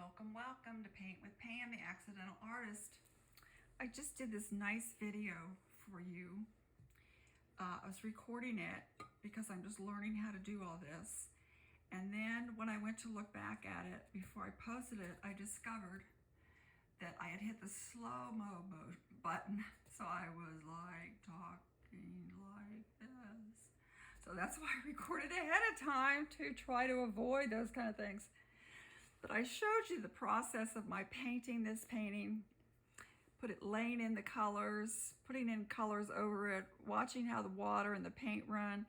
Welcome to Paint with Pam, the Accidental Artist. I just did this nice video for you. I was recording it because I'm just learning how to do all this. And then when I went to look back at it, before I posted it, I discovered that I had hit the slow-mo button. So I was like talking like this. So that's why I recorded ahead of time to try to avoid those kind of things. But I showed you the process of my painting this painting, laying in the colors, putting in colors over it, watching how the water and the paint run,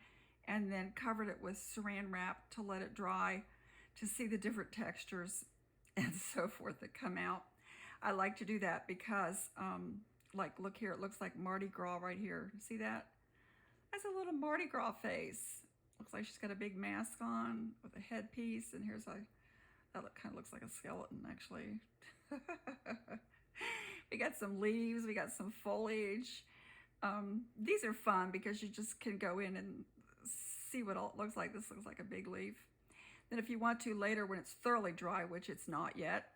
and then covered it with saran wrap to let it dry to see the different textures and so forth that come out. I like to do that because, like, look here, it looks like Mardi Gras right here. See that? That's a little Mardi Gras face. Looks like she's got a big mask on with a headpiece, and here's that kind of looks like a skeleton, actually. We got some leaves, we got some foliage. These are fun because you just can go in and see what it looks like. This looks like a big leaf. Then if you want to later, when it's thoroughly dry, which it's not yet,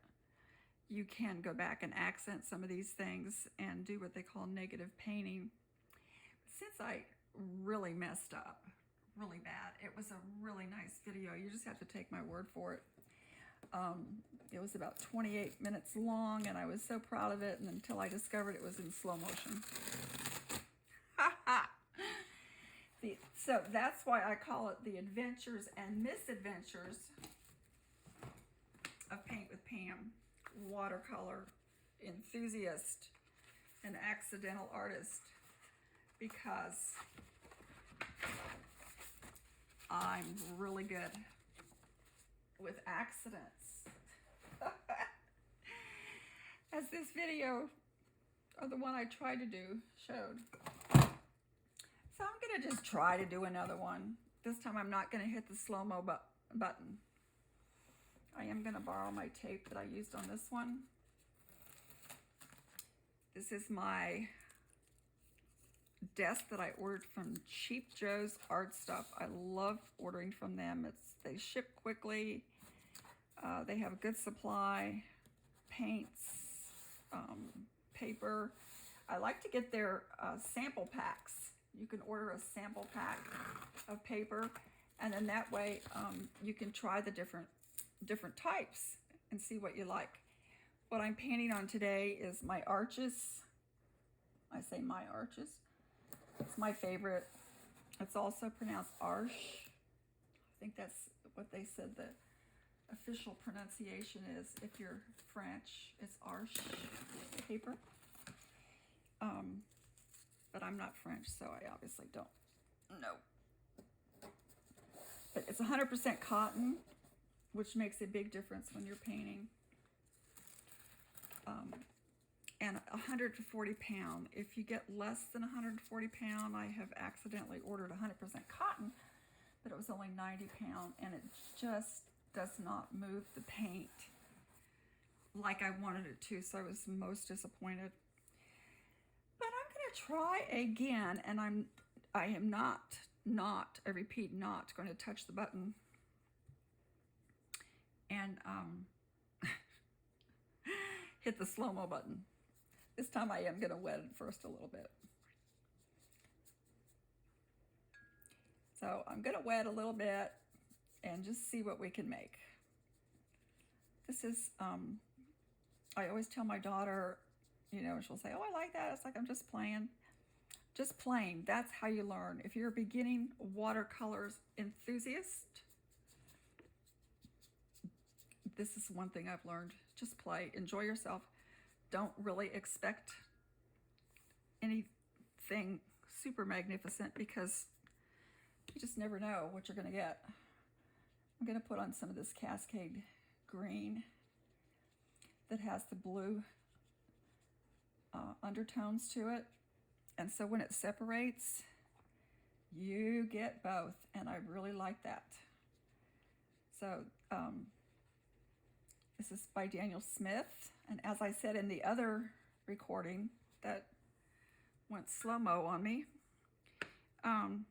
you can go back and accent some of these things and do what they call negative painting. Since I really messed up really bad, it was a really nice video. You just have to take my word for it. It was about 28 minutes long, and I was so proud of it, and until I discovered it was in slow motion. So that's why I call it the adventures and misadventures of Paint with Pam, watercolor enthusiast and accidental artist, because I'm really good with accidents. As this video, or the one I tried to do, showed. So I'm gonna just try to do another one. This time I'm not gonna hit the slow-mo button. I am gonna borrow my tape that I used on this one. This is my desk that I ordered from Cheap Joe's Art Stuff. I love ordering from them. They ship quickly. They have a good supply, paints, paper. I like to get their sample packs. You can order a sample pack of paper, and then that way you can try the different types and see what you like. What I'm painting on today is my arches. I say my arches. It's my favorite. It's also pronounced arche. I think that's what they said the official pronunciation is. If you're French, it's arche paper. But I'm not French, so I obviously don't know. But it's 100% cotton, which makes a big difference when you're painting. And 140 pound. If you get less than 140 pound, I have accidentally ordered 100% cotton, but it was only 90 pound, and it just does not move the paint like I wanted it to, so I was most disappointed. But I'm gonna try again, and I am not, I repeat, not going to touch the button. And hit the slow-mo button. This time I am going to wet it first a little bit. So I'm going to wet a little bit and just see what we can make. This is, I always tell my daughter, you know, she'll say, oh, I like that. It's like, I'm just playing. Just playing. That's how you learn. If you're a beginning watercolors enthusiast, this is one thing I've learned. Just play. Enjoy yourself. Don't really expect anything super magnificent because you just never know what you're going to get. I'm going to put on some of this Cascade green that has the blue undertones to it. And so when it separates, you get both. And I really like that. So, this is by Daniel Smith, and as I said in the other recording that went slow-mo on me, I've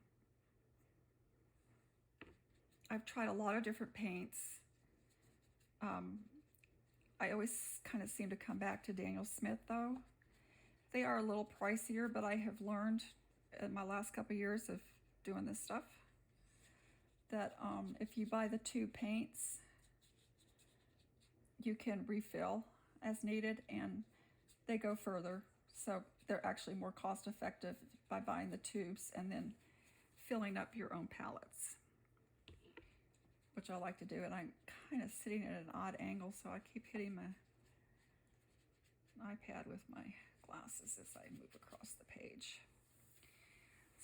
tried a lot of different paints. I always kind of seem to come back to Daniel Smith though. They are a little pricier, but I have learned in my last couple of years of doing this stuff that if you buy the tube paints, you can refill as needed and they go further. So they're actually more cost effective by buying the tubes and then filling up your own palettes, which I like to do. And I'm kind of sitting at an odd angle, so I keep hitting my iPad with my glasses as I move across the page.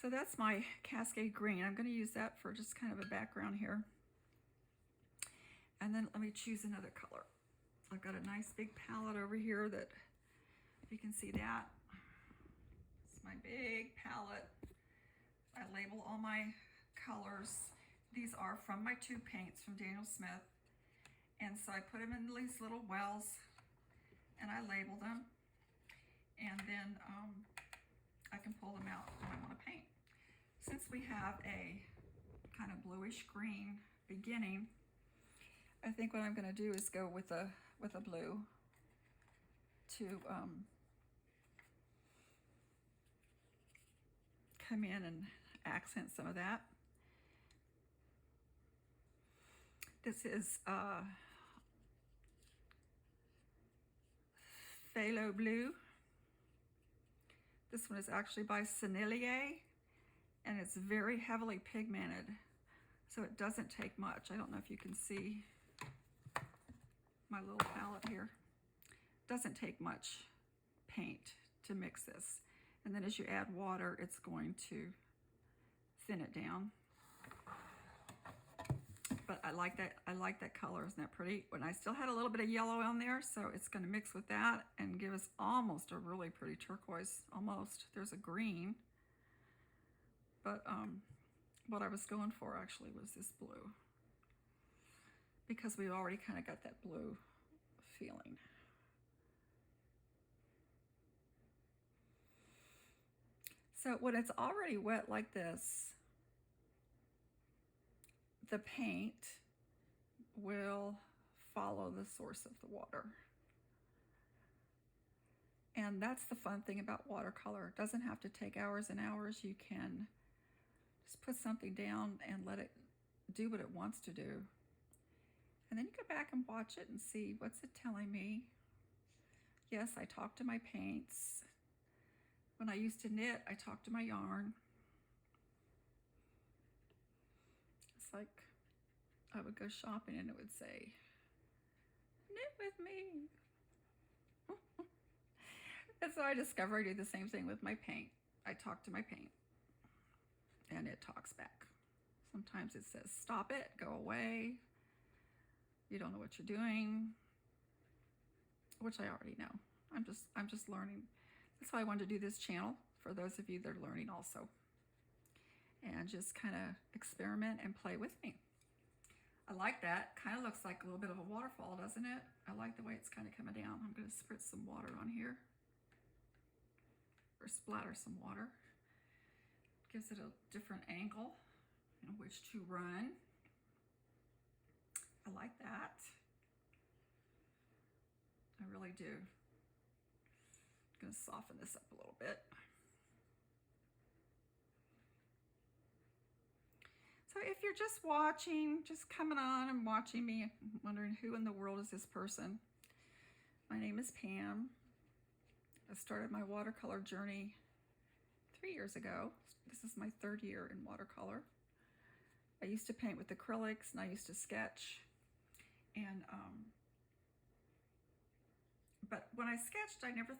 So that's my Cascade Green. I'm going to use that for just kind of a background here. And then let me choose another color. I've got a nice big palette over here that, if you can see that, it's my big palette. I label all my colors. These are from my tube paints from Daniel Smith. And so I put them in these little wells and I label them. And then I can pull them out when I want to paint. Since we have a kind of bluish green beginning, I think what I'm going to do is go with a blue to come in and accent some of that. This is Phthalo Blue. This one is actually by Sennelier, and it's very heavily pigmented, so it doesn't take much. I don't know if you can see my little palette here. It doesn't take much paint to mix this. And then as you add water, it's going to thin it down. But I like that color. Isn't that pretty? When I still had a little bit of yellow on there, so it's going to mix with that and give us almost a really pretty turquoise. Almost. There's a green. But what I was going for actually was this blue, because we've already kind of got that blue feeling. So when it's already wet like this, the paint will follow the source of the water. And that's the fun thing about watercolor. It doesn't have to take hours and hours. You can just put something down and let it do what it wants to do. And then you go back and watch it and see, what's it telling me? Yes, I talk to my paints. When I used to knit, I talked to my yarn. It's like I would go shopping and it would say, knit with me. And so I discovered I do the same thing with my paint. I talk to my paint and it talks back. Sometimes it says, stop it, go away. You don't know what you're doing, which I already know. I'm just learning. That's why I wanted to do this channel, for those of you that are learning also. And just kind of experiment and play with me. I like that. Kind of looks like a little bit of a waterfall, doesn't it? I like the way it's kind of coming down. I'm going to spritz some water on here. Or splatter some water. Gives it a different angle in which to run. I like that. I really do. I'm going to soften this up a little bit. So if you're just watching, just coming on and watching me, wondering who in the world is this person, my name is Pam. I started my watercolor journey 3 years ago. This is my 3rd year in watercolor. I used to paint with acrylics and I used to sketch. And but when I sketched, I never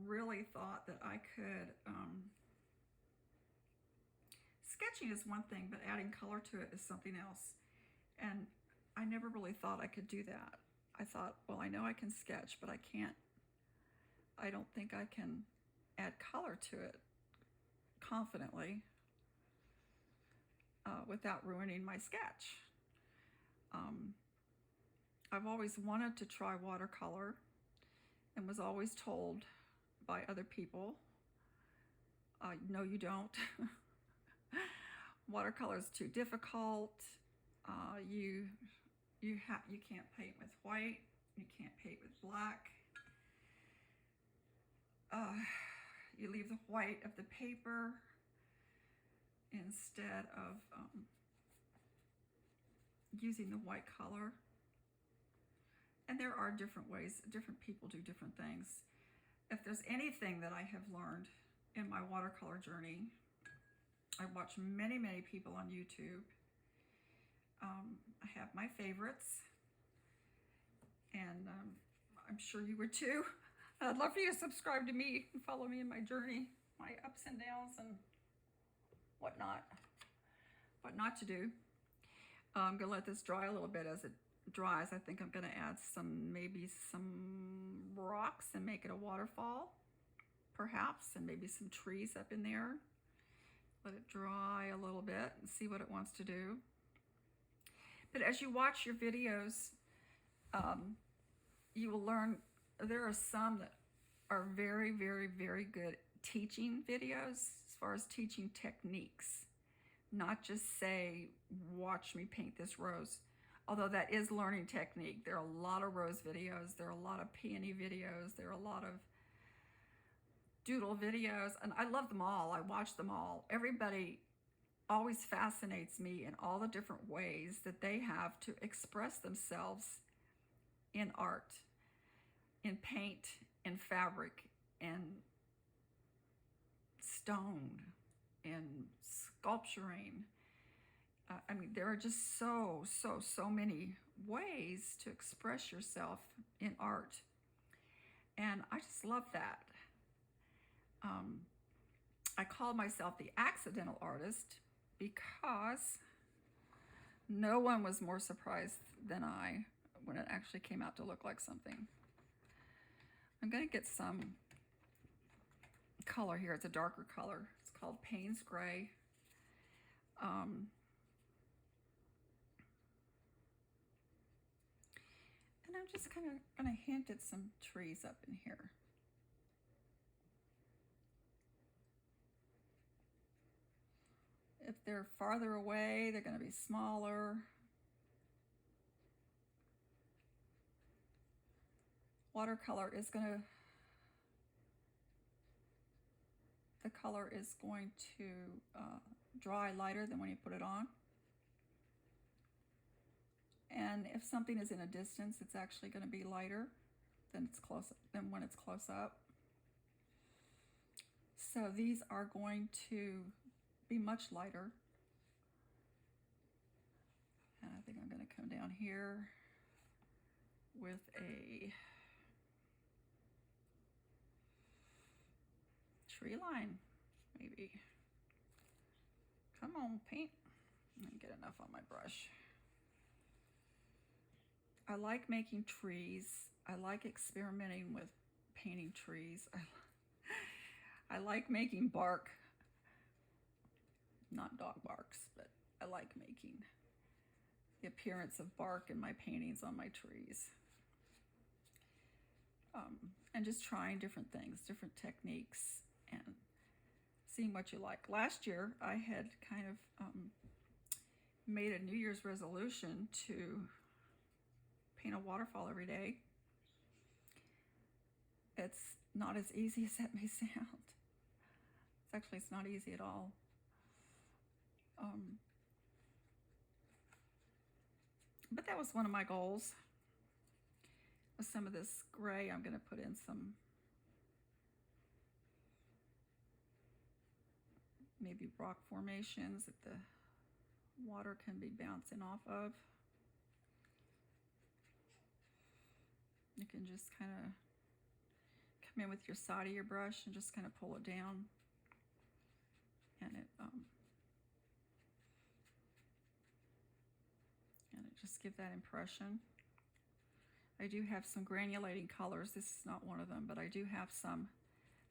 really thought that I could, sketching is one thing, but adding color to it is something else. And I never really thought I could do that. I thought, well, I know I can sketch, but I don't think I can add color to it confidently without ruining my sketch. I've always wanted to try watercolor and was always told by other people, no, you don't. Watercolor is too difficult. You You can't paint with white. You can't paint with black. You leave the white of the paper instead of using the white color. And there are different ways, different people do different things. If there's anything that I have learned in my watercolor journey, I watch many, many people on YouTube. I have my favorites, and I'm sure you would too. I'd love for you to subscribe to me and follow me in my journey, my ups and downs and what not to do. I'm gonna let this dry a little bit. As it dries, I think I'm gonna add maybe some rocks and make it a waterfall, perhaps, and maybe some trees up in there. Let it dry a little bit and see what it wants to do. But as you watch your videos, you will learn there are some that are very, very, very good teaching videos as far as teaching techniques. Not just say, watch me paint this rose. Although that is learning technique. There are a lot of rose videos. There are a lot of peony videos. There are a lot of doodle videos. And I love them all. I watch them all. Everybody always fascinates me in all the different ways that they have to express themselves in art, in paint, in fabric, in stone, in sculpturing. I mean, there are just so many ways to express yourself in art. And I just love that. I call myself the accidental artist because no one was more surprised than I when it actually came out to look like something. I'm going to get some color here. It's a darker color. It's called Payne's Gray. And I'm just kind of going to hint at some trees up in here. If they're farther away, they're going to be smaller. Watercolor is going to, the color is going to dry lighter than when you put it on. And if something is in a distance, it's actually going to be lighter than when it's close up. So these are going to be much lighter. And I think I'm going to come down here with a tree line, maybe. Come on, paint. I didn't get enough on my brush. I like making trees. I like experimenting with painting trees. I like making bark. Not dog barks, but I like making the appearance of bark in my paintings on my trees. And just trying different things, different techniques, and seeing what you like. Last year, I had kind of made a New Year's resolution to paint a waterfall every day. It's not as easy as that may sound. It's not easy at all. But that was one of my goals. With some of this gray, I'm going to put in some maybe rock formations that the water can be bouncing off of. You can just kind of come in with your side of your brush and just kind of pull it down, and it just give that impression. I do have some granulating colors. This is not one of them, but I do have some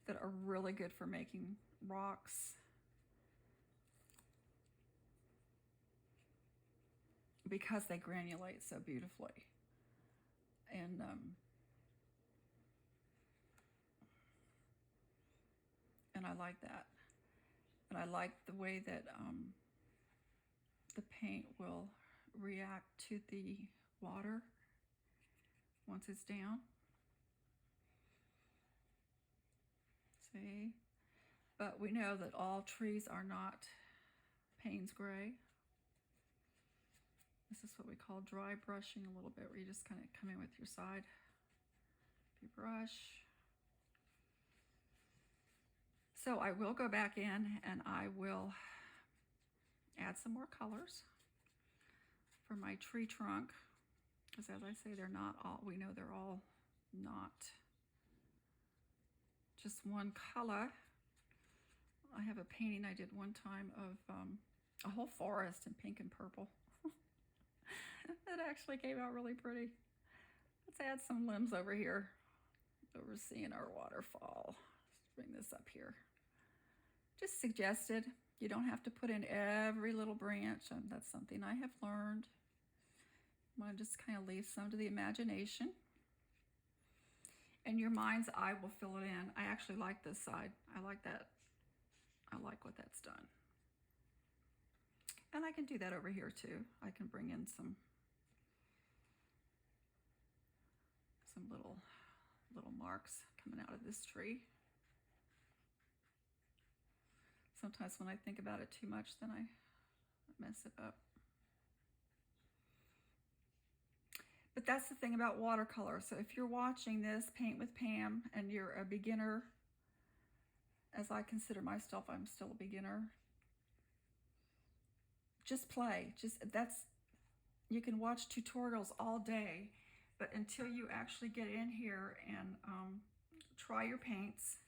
that are really good for making rocks. Because they granulate so beautifully. And I like that. And I like the way that the paint will react to the water once it's down. See? But we know that all trees are not Payne's gray. This is what we call dry brushing a little bit, where you just kind of come in with your side of your brush. So I will go back in and I will add some more colors for my tree trunk, because as I say, they're not all, we know they're all not just one color. I have a painting I did one time of a whole forest in pink and purple. That actually came out really pretty. Let's add some limbs over here, overseeing our waterfall. Let's bring this up here. Just suggested. You don't have to put in every little branch, and that's something I have learned. I'm going to just kind of leave some to the imagination. In your mind's eye, will fill it in. I actually like this side. I like that. I like what that's done. And I can do that over here too. I can bring in some little marks coming out of this tree. Sometimes when I think about it too much, then I mess it up. But that's the thing about watercolor. So if you're watching this, Paint with Pam, and you're a beginner, as I consider myself, I'm still a beginner, just play. You can watch tutorials all day, but until you actually get in here and try your paints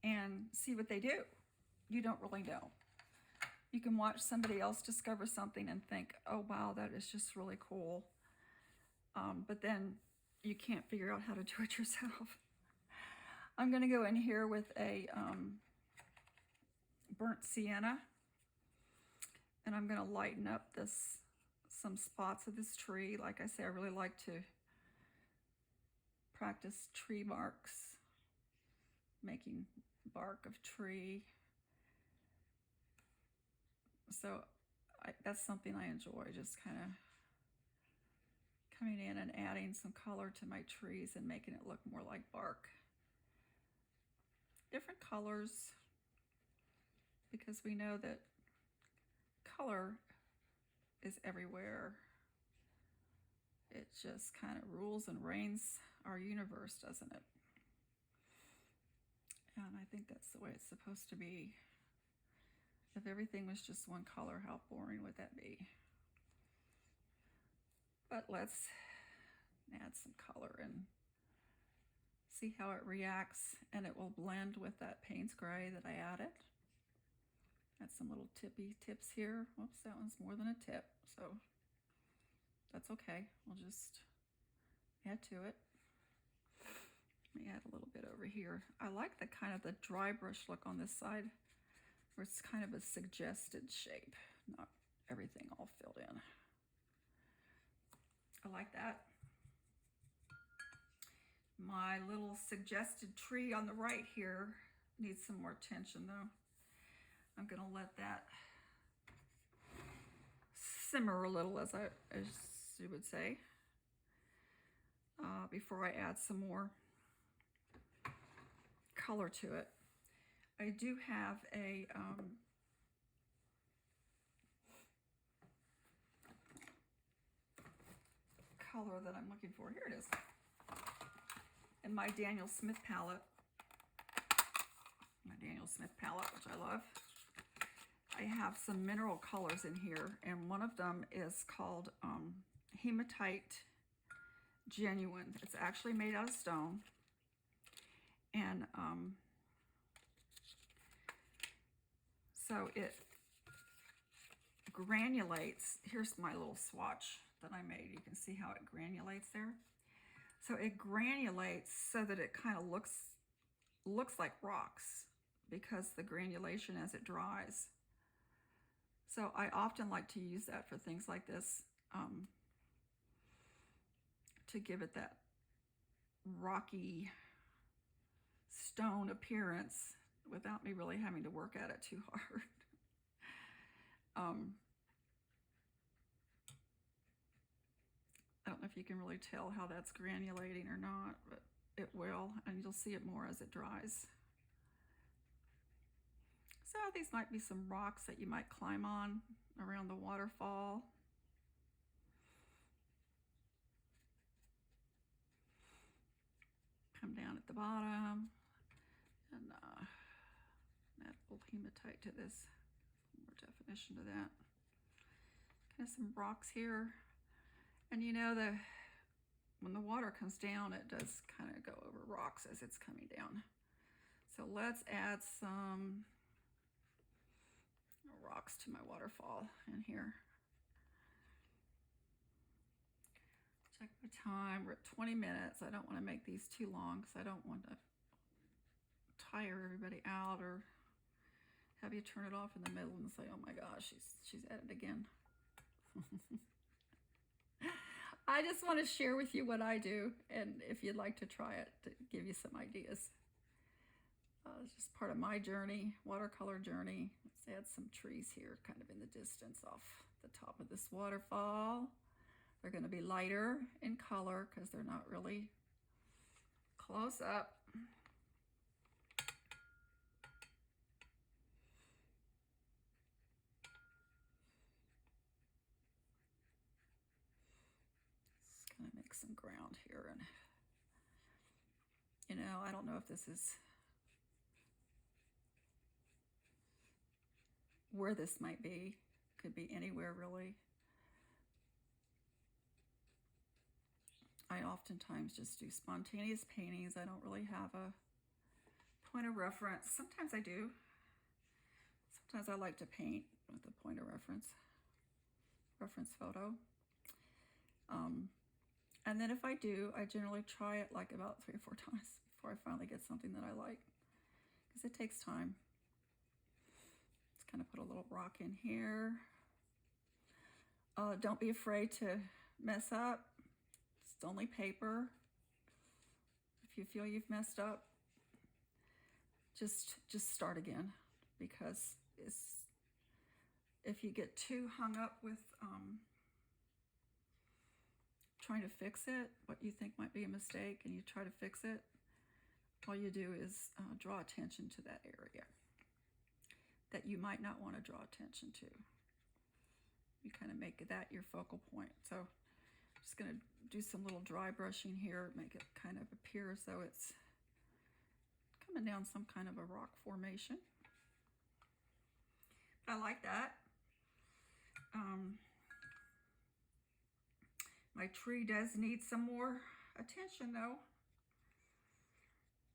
and see what they do, you don't really know. You can watch somebody else discover something and think, oh wow, that is just really cool. But then you can't figure out how to do it yourself. I'm going to go in here with a burnt sienna, and I'm going to lighten up some spots of this tree. Like I say, I really like to practice tree marks, making bark of tree. So that's something I enjoy, just kind of coming in and adding some color to my trees and making it look more like bark. Different colors, because we know that color is everywhere. It just kind of rules and reigns our universe, doesn't it? And I think that's the way it's supposed to be. If everything was just one color, how boring would that be? But let's add some color and see how it reacts, and it will blend with that Payne's gray that I added. Add some little tips here. Whoops, that one's more than a tip, so that's okay. We'll just add to it. Let me add a little bit over here. I like the kind of the dry brush look on this side, where it's kind of a suggested shape, not everything all filled in. I like that. My little suggested tree on the right here needs some more attention though. I'm gonna let that simmer a little, as you would say, before I add some more color to it. I do have a color that I'm looking for. Here it is. In my Daniel Smith palette. My Daniel Smith palette, which I love. I have some mineral colors in here, and one of them is called Hematite Genuine. It's actually made out of stone. And so it granulates. Here's my little swatch that I made. You can see how it granulates there. So it granulates so that it kind of looks like rocks, because the granulation as it dries. So I often like to use that for things like this, to give it that rocky stone appearance without me really having to work at it too hard. if you can really tell how that's granulating or not, but it will, and you'll see it more as it dries. So these might be some rocks that you might climb on around the waterfall. Come down at the bottom and add a little hematite to this, more definition to that. Kind of some rocks here. And you know, when the water comes down, it does kind of go over rocks as it's coming down. So let's add some rocks to my waterfall in here. Check my time. We're at 20 minutes. I don't want to make these too long because I don't want to tire everybody out or have you turn it off in the middle and say, oh my gosh, she's at it again. I just want to share with you what I do, and if you'd like to try it, to give you some ideas. It's just part of my journey, watercolor journey. Let's add some trees here, kind of in the distance off the top of this waterfall. They're going to be lighter in color because they're not really close up. Just going to make some ground here, and you know, I don't know if this is where this might be. Could be anywhere really. I oftentimes just do spontaneous paintings. I don't really have a point of reference. Sometimes I do. Sometimes I like to paint with a point of reference photo. And then if I do, I generally try it like about 3 or 4 times before I finally get something that I like, because it takes time. Let's kind of put a little rock in here. Don't be afraid to mess up. It's only paper. If you feel you've messed up, just start again, because if you get too hung up with trying to fix it, what you think might be a mistake, and you try to fix it, all you do is draw attention to that area that you might not want to draw attention to. You kind of make that your focal point. So I'm just going to do some little dry brushing here, make it kind of appear as though it's coming down some kind of a rock formation. But I like that. My tree does need some more attention though.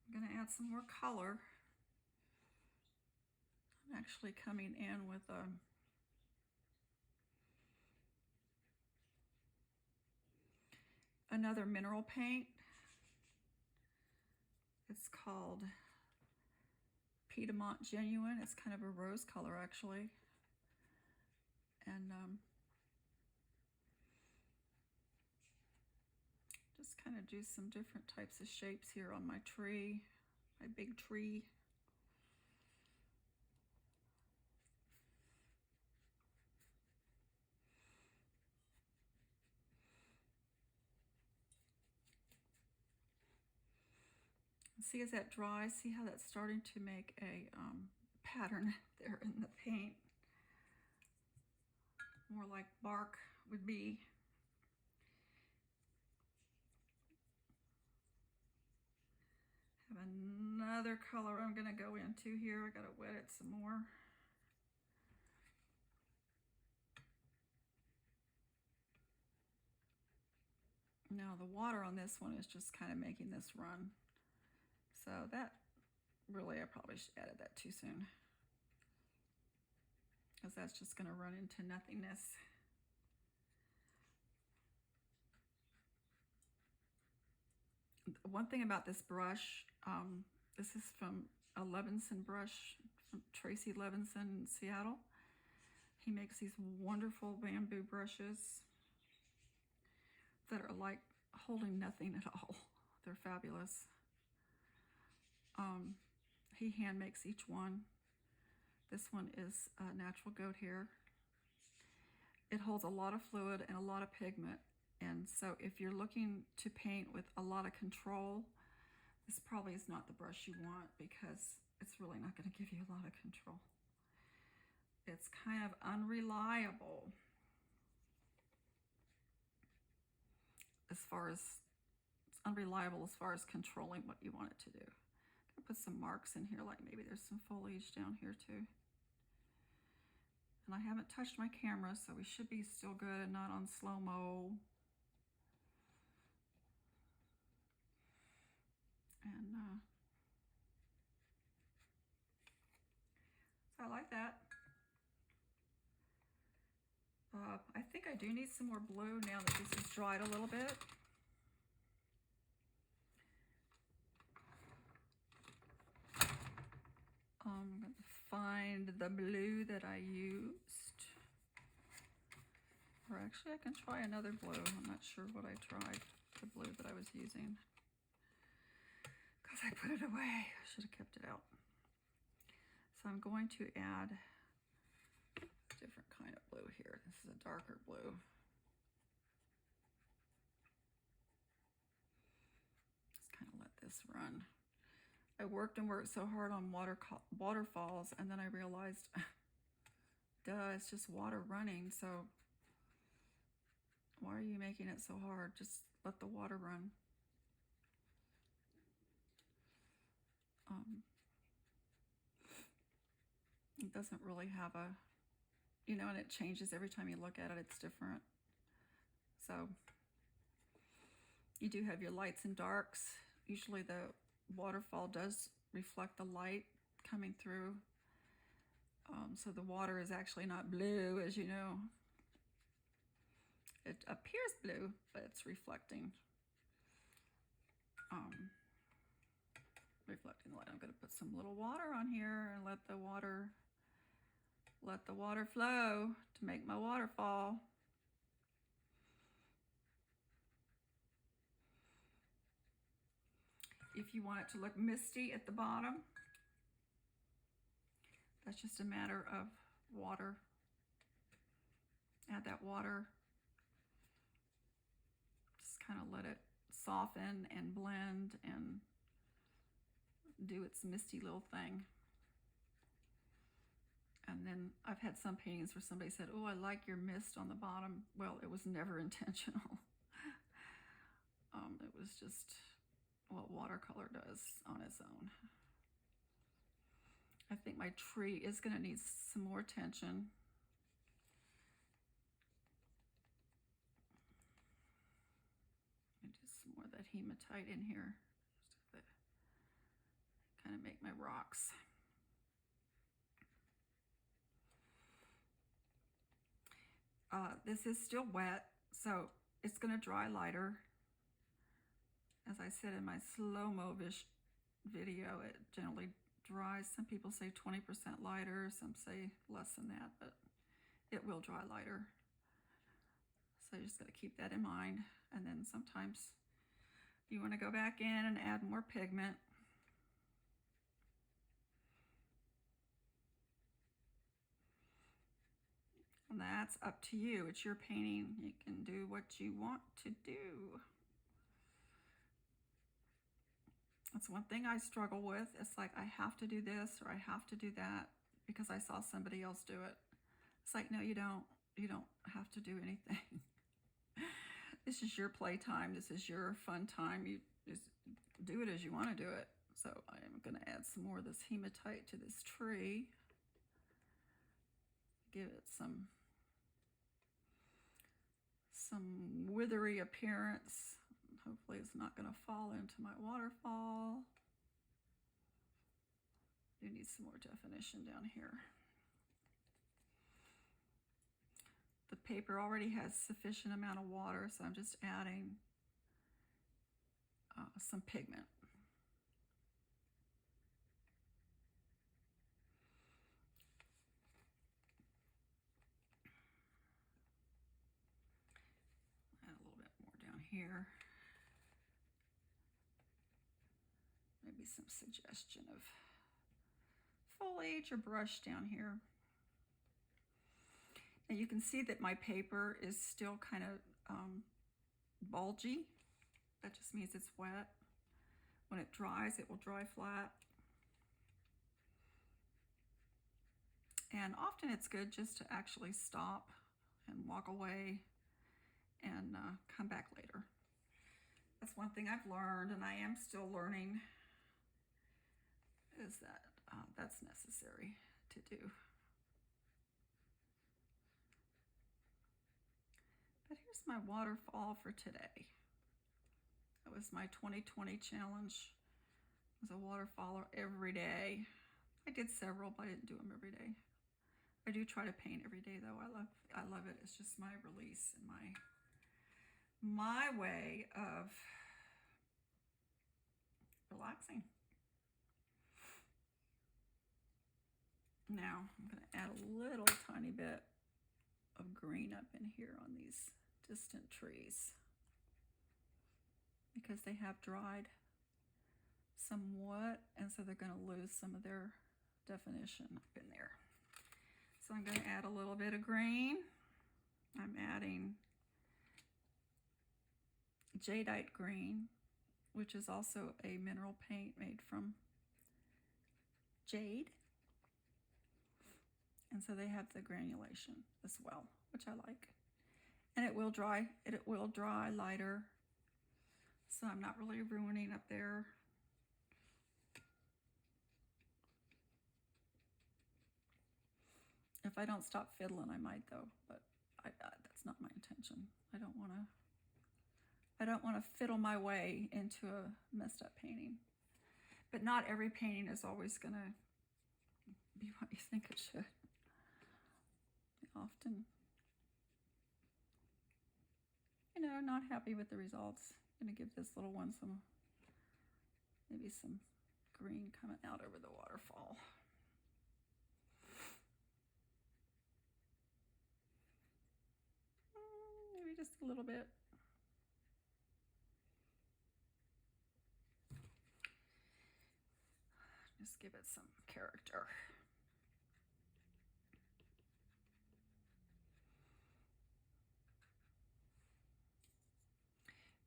I'm going to add some more color. I'm actually coming in with another mineral paint. It's called Piedmont Genuine. It's kind of a rose color actually. And just kind of do some different types of shapes here on my tree, my big tree. See, as that dries, see how that's starting to make a pattern there in the paint. More like bark would be. Have another color I'm going to go into here. I got to wet it some more. Now the water on this one is just kind of making this run. So that really, I probably added that too soon, because that's just going to run into nothingness. One thing about this brush, this is from a Levinson brush from Tracy Levinson in Seattle. He makes these wonderful bamboo brushes that are like holding nothing at all. They're fabulous. He hand makes each one. This one is natural goat hair. It holds a lot of fluid and a lot of pigment, And so if you're looking to paint with a lot of control, this probably is not the brush you want, because it's really not going to give you a lot of control. It's kind of unreliable as far as, it's unreliable as far as controlling what you want it to do. I'm gonna put some marks in here, like maybe there's some foliage down here too. And I haven't touched my camera, so we should be still good and not on slow-mo. And so I like that. I think I do need some more blue now that this has dried a little bit. I'm going to find the blue that I used. Or actually, I can try another blue. I'm not sure what I tried, the blue that I was using, because I put it away. I should have kept it out. So I'm going to add a different kind of blue here. This is a darker blue. Just kind of let this run. I worked and worked so hard on waterfalls, and then I realized, duh, it's just water running, so why are you making it so hard? Just let the water run. It doesn't really have a, you know, and it changes every time you look at it, it's different. So you do have your lights and darks. Usually the waterfall does reflect the light coming through. So the water is actually not blue, as you know. It appears blue, but it's reflecting reflecting the light. I'm going to put some little water on here and let the water flow to make my waterfall. If you want it to look misty at the bottom, that's just a matter of water. Add that water. Just kind of let it soften and blend and do its misty little thing. And then I've had some paintings where somebody said, oh, I like your mist on the bottom. Well, it was never intentional. It was just what watercolor does on its own. I think my tree is going to need some more attention. Let me do some more of that hematite in here, just to kind of make my rocks. This is still wet, so it's going to dry lighter. As I said in my slow-mo video, it generally dries. Some people say 20% lighter, some say less than that, but it will dry lighter. So you just got to keep that in mind. And then sometimes you want to go back in and add more pigment. And that's up to you. It's your painting. You can do what you want to do. That's one thing I struggle with. It's like I have to do this or I have to do that because I saw somebody else do it. It's like, no, you don't. You don't have to do anything. This is your playtime. This is your fun time. You just do it as you want to do it. So I am going to add some more of this hematite to this tree. Give it some withery appearance. Hopefully it's not going to fall into my waterfall. You need some more definition down here. The paper already has sufficient amount of water, so I'm just adding some pigment. Add a little bit more down here. Maybe some suggestion of foliage or brush down here. And you can see that my paper is still kind of bulgy. That just means it's wet. When it dries, it will dry flat. And often it's good just to actually stop and walk away and come back later. That's one thing I've learned, and I am still learning, is that that's necessary to do. But here's my waterfall for today. That was my 2020 challenge. It was a waterfall every day. I did several, but I didn't do them every day. I do try to paint every day, though. I love it. It's just my release and my way of relaxing. Now I'm going to add a little tiny bit of green up in here on these distant trees because they have dried somewhat, and so they're going to lose some of their definition up in there. So I'm going to add a little bit of green. I'm adding jadeite green, which is also a mineral paint made from jade. And so they have the granulation as well, which I like. And it will dry lighter. So I'm not really ruining up there. If I don't stop fiddling, I might though, but that's not my intention. I don't want to fiddle my way into a messed up painting. But not every painting is always going to be what you think it should. Often, not happy with the results. I'm going to give this little one maybe some green coming out over the waterfall. Maybe just a little bit. Just give it some character.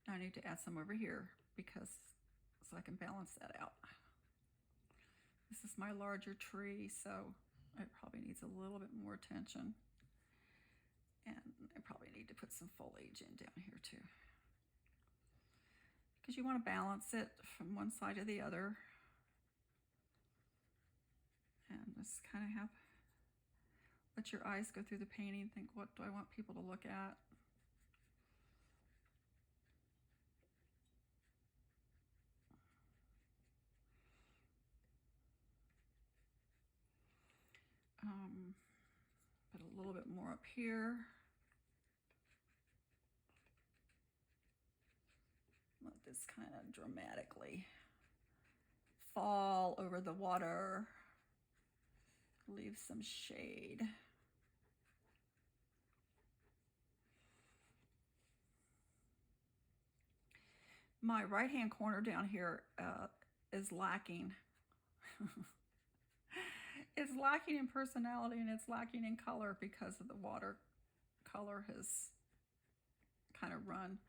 I need to add some over here so I can balance that out. This is my larger tree, so it probably needs a little bit more attention. And I probably need to put some foliage in down here too. Because you want to balance it from one side to the other. And just kind of let your eyes go through the painting, think, what do I want people to look at? Put a little bit more up here. Let this kind of dramatically fall over the water. Leave some shade. My right-hand corner down here is lacking. It's lacking in personality and it's lacking in color because of the water color has kind of run.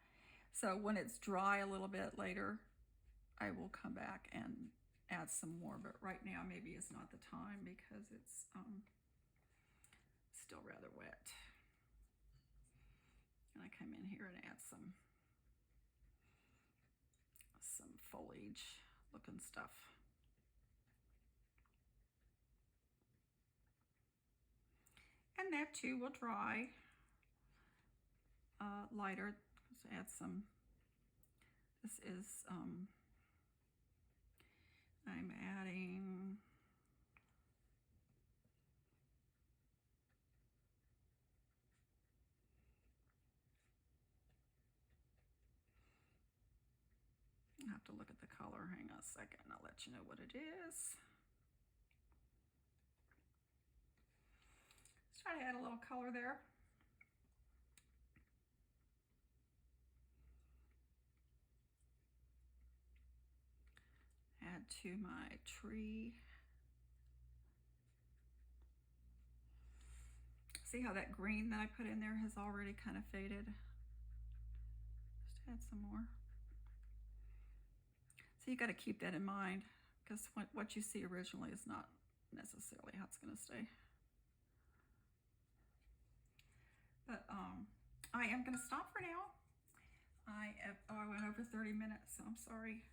So when it's dry a little bit later, I will come back and add some more, but right now maybe is not the time because it's still rather wet. And I come in here and add some foliage looking stuff. And that too will dry lighter. Let's add some. This is I'm adding I have to look at the color. Hang on a second, and I'll let you know what it is. Let's try to add a little color there. Add to my tree. See how that green that I put in there has already kind of faded? Just Add some more. So you got to keep that in mind, because what you see originally is not necessarily how it's going to stay. But I am going to stop for now. I went over 30 minutes, so I'm sorry.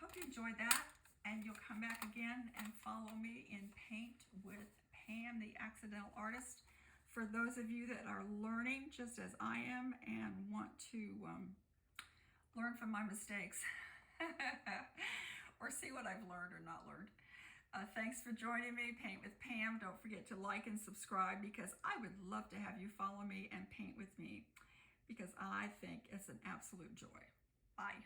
Hope you enjoyed that, and you'll come back again and follow me in Paint with Pam the Accidental Artist. For those of you that are learning just as I am and want to learn from my mistakes or see what I've learned or not learned. Thanks for joining me, Paint with Pam. Don't forget to like and subscribe, because I would love to have you follow me and paint with me, because I think it's an absolute joy. Bye.